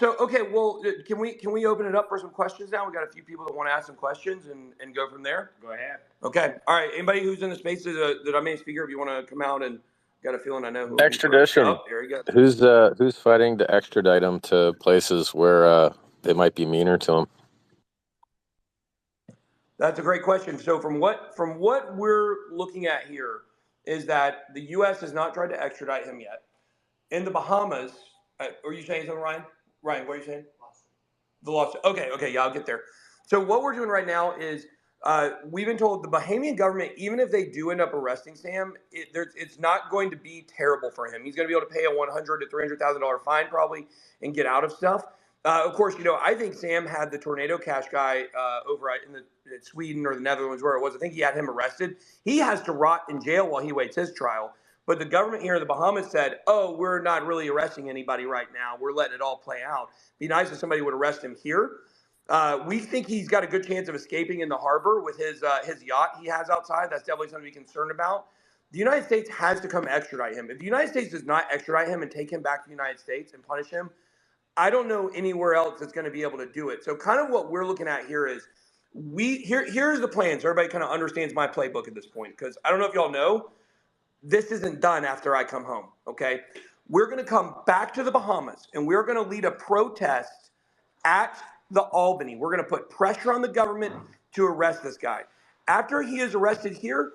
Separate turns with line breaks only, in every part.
Okay, well, can we open it up for some questions now? We got a few people that want to ask some questions and go from there.
Go ahead.
Okay. All right. Anybody who's in the space that I may speaker, if you want to come out and got a feeling I know who.
Extradition.
Oh, there you go.
Who's fighting to extradite them to places where they might be meaner to them?
That's a great question. So from what we're looking at here is that the U.S. has not tried to extradite him yet. In the Bahamas, are you saying something, Ryan? Ryan, what are you saying? The lawsuit. Okay, yeah, I'll get there. So what we're doing right now is we've been told the Bahamian government, even if they do end up arresting Sam, it's not going to be terrible for him. He's going to be able to pay a $100,000 to $300,000 fine probably and get out of stuff. Of course, I think Sam had the Tornado Cash guy over in Sweden or the Netherlands, where it was. I think he had him arrested. He has to rot in jail while he waits his trial. But the government here in the Bahamas said, oh, we're not really arresting anybody right now. We're letting it all play out. Be nice if somebody would arrest him here. We think he's got a good chance of escaping in the harbor with his yacht he has outside. That's definitely something to be concerned about. The United States has to come extradite him. If the United States does not extradite him and take him back to the United States and punish him, I don't know anywhere else that's going to be able to do it. So kind of what we're looking at here is here's the plan. So everybody kind of understands my playbook at this point, because I don't know if y'all know, this isn't done after I come home, okay? We're going to come back to the Bahamas, and we're going to lead a protest at the Albany. We're going to put pressure on the government to arrest this guy. After he is arrested here,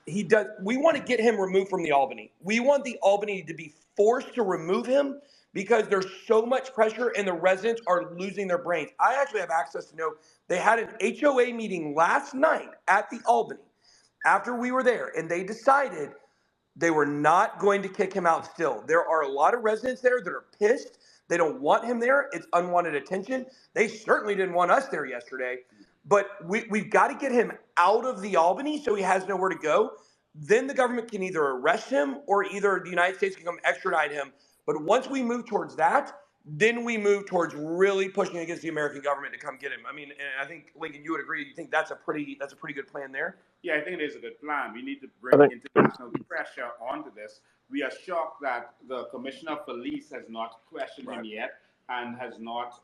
we want to get him removed from the Albany. We want the Albany to be forced to remove him because there's so much pressure and the residents are losing their brains. I actually have access to know they had an HOA meeting last night at the Albany after we were there, and they decided they were not going to kick him out still. There are a lot of residents there that are pissed. They don't want him there. It's unwanted attention. They certainly didn't want us there yesterday. But we've got to get him out of the Albany so he has nowhere to go. Then the government can either arrest him or either the United States can come extradite him. But once we move towards that, then we move towards really pushing against the American government to come get him. I mean, and I think, Lincoln, you would agree. You think that's a pretty good plan there?
Yeah, I think it is a good plan. We need to bring international pressure onto this. We are shocked that the Commissioner of Police has not questioned him yet and has not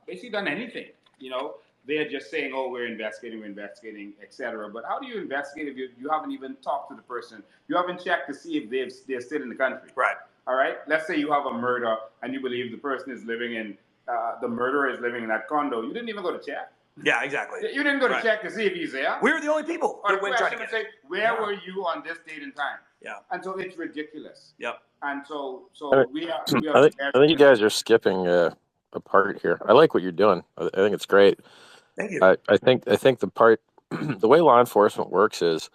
basically done anything. They're just saying, oh, we're investigating, etc. But how do you investigate if you haven't even talked to the person? You haven't checked to see if they're still in the country.
Right.
All right. Let's say you have a murder and you believe the person is living in, the murderer is living in that condo. You didn't even go to check.
Yeah, exactly.
You didn't go to check to see if he's there.
We were the only people
that went trying to say, where were you on this date and time?
Yeah.
And so it's ridiculous.
Yep.
And so we are.
I think you guys are skipping a part here. I like what you're doing. I think it's great.
Thank you.
I think the part, the way law enforcement works is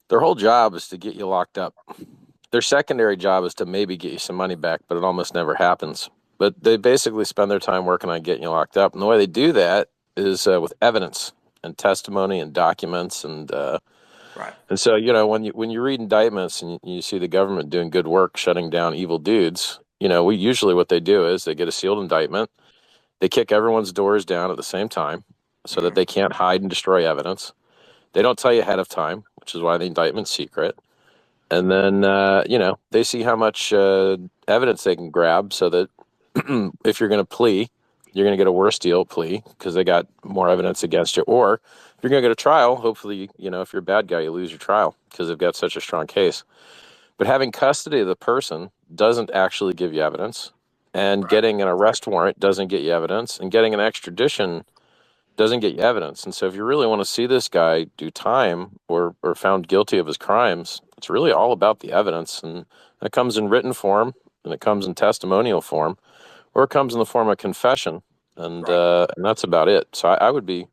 their whole job is to get you locked up. Their secondary job is to maybe get you some money back, but it almost never happens. But they basically spend their time working on getting you locked up. And the way they do that is with evidence and testimony and documents. And and so, when you read indictments and you see the government doing good work shutting down evil dudes, usually what they do is they get a sealed indictment. They kick everyone's doors down at the same time so that they can't hide and destroy evidence. They don't tell you ahead of time, which is why the indictment's secret. And then, they see how much evidence they can grab so that if you're going to plea, you're going to get a worse deal plea because they got more evidence against you. Or if you're going to go to trial, hopefully, if you're a bad guy, you lose your trial because they've got such a strong case. But having custody of the person doesn't actually give you evidence. And getting an arrest warrant doesn't get you evidence. And getting an extradition doesn't get you evidence. And so if you really want to see this guy do time or found guilty of his crimes, it's really all about the evidence. And it comes in written form, and it comes in testimonial form, or it comes in the form of confession. And that's about it. So I would be,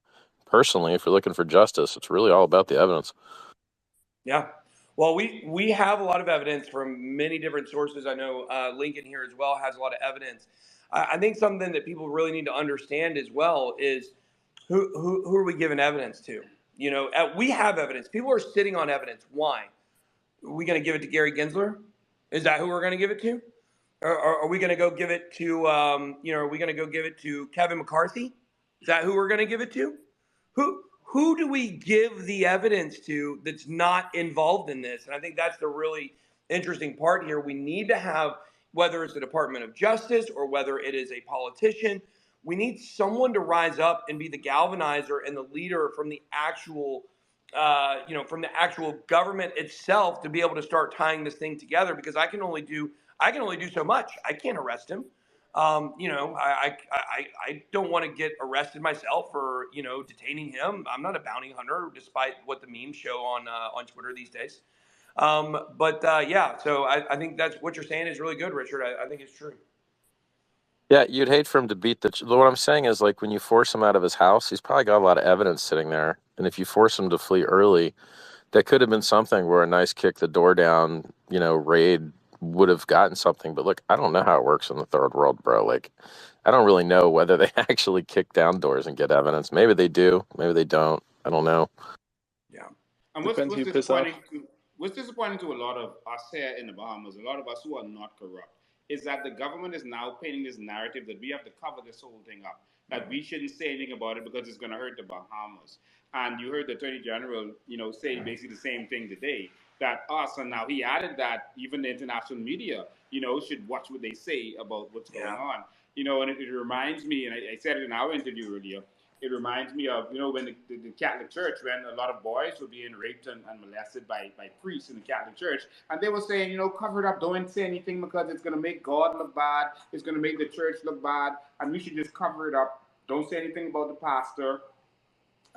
personally, if you're looking for justice, it's really all about the evidence.
Yeah. Well, we have a lot of evidence from many different sources. I know Lincoln here as well has a lot of evidence. I think something that people really need to understand as well is who are we giving evidence to? We have evidence. People are sitting on evidence. Why? Are we going to give it to Gary Gensler? Is that who we're going to give it to? Or are we going to go give it to, are we going to go give it to Kevin McCarthy? Is that who we're going to give it to? Who do we give the evidence to that's not involved in this? And I think that's the really interesting part here. We need to have whether it's the Department of Justice or whether it is a politician. We need someone to rise up and be the galvanizer and the leader from the actual, from the actual government itself to be able to start tying this thing together. Because I can only do so much. I can't arrest him. I don't want to get arrested myself for detaining him. I'm not a bounty hunter, despite what the memes show on Twitter these days. So I think that's what you're saying is really good, Richard. I think it's true.
Yeah, you'd hate for him to beat what I'm saying is, like, when you force him out of his house, he's probably got a lot of evidence sitting there. And if you force him to flee early, that could have been something where a nice kick the door down, raid would have gotten something. But look, I don't know how it works in the third world, bro. Like, I don't really know whether they actually kick down doors and get evidence. Maybe they do, maybe they don't. I don't know.
Yeah. And what's disappointing to a lot of us here in the Bahamas, a lot of us who are not corrupt, is that the government is now painting this narrative that we have to cover this whole thing up, that we shouldn't say anything about it because it's going to hurt the Bahamas. And you heard the Attorney General, say basically the same thing today, that us, and now he added that even the international media, should watch what they say about what's going on. And it reminds me, and I said it in our interview earlier, it reminds me of, when the Catholic Church, when a lot of boys were being raped and molested by priests in the Catholic Church. And they were saying, cover it up, don't say anything because it's going to make God look bad. It's going to make the church look bad. And we should just cover it up. Don't say anything about the pastor.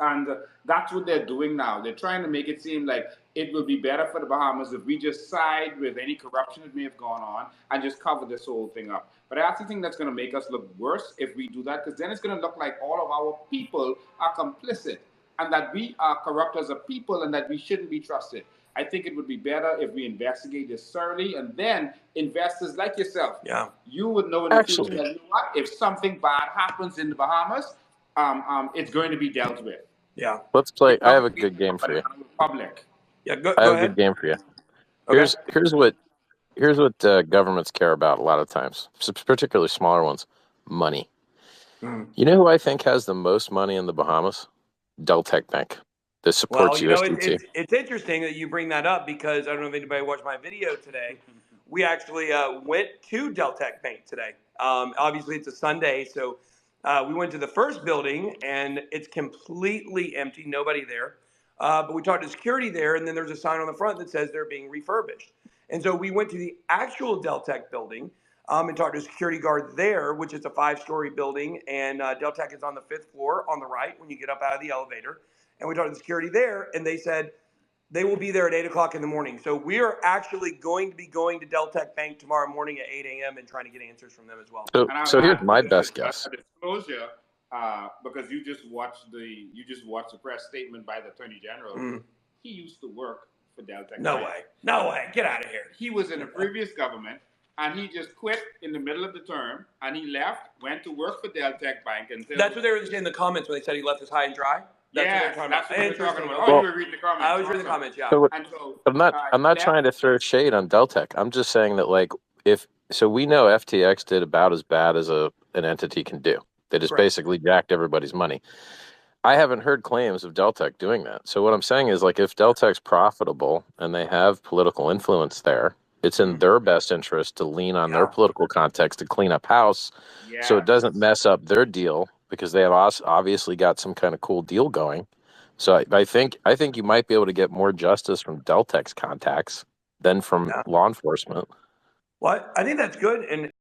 And that's what they're doing now. They're trying to make it seem like it will be better for the Bahamas if we just side with any corruption that may have gone on and just cover this whole thing up. But I actually think that's going to make us look worse if we do that, because then it's going to look like all of our people are complicit and that we are corrupt as a people and that we shouldn't be trusted. I think it would be better if we investigate this thoroughly, and then investors like yourself, you would know in the future that, if something bad happens in the Bahamas, it's going to be dealt with.
Yeah.
Let's play. I have a good game for you.
Public.
Yeah, go
I have
ahead.
a good game for you.
Okay.
Here's what governments care about a lot of times, particularly smaller ones: money. You know who I think has the most money in the Bahamas? Deltec Bank. That supports USDT.
It's interesting that you bring that up, because I don't know if anybody watched my video today. We actually went to Deltec Bank today. Obviously, it's a Sunday, so we went to the first building, and it's completely empty, nobody there. But we talked to security there, and then there's a sign on the front that says they're being refurbished. And so we went to the actual Deltec building and talked to a security guard there, which is a 5-story building, and Deltec is on the 5th floor on the right when you get up out of the elevator. And we talked to the security there, and they said they will be there at 8 o'clock in the morning. So we are actually going to be going to Deltec Bank tomorrow morning at 8 a.m. and trying to get answers from them as well.
So here's my best guess.
A disclosure, because you just watched the press statement by the Attorney General. He used to work for Deltec.
No way. Get out of here.
He was in a previous government, and he just quit in the middle of the term, and he left, went to work for Deltec Bank. That's
what they were saying in the comments when they said he left us high and dry.
That's what they're talking about.
Oh,
you were reading the comments.
I was reading the comments, yeah.
So, I'm not trying to throw shade on Deltec. I'm just saying that, like, we know FTX did about as bad as an entity can do. They just basically jacked everybody's money. I haven't heard claims of Deltec doing that. So what I'm saying is, like, if Deltec's profitable and they have political influence there, it's in their best interest to lean on their political context to clean up house, so it doesn't mess up their deal, because they have obviously got some kind of cool deal going. So I think you might be able to get more justice from Deltec's contacts than from law enforcement.
Well, I think that's good. And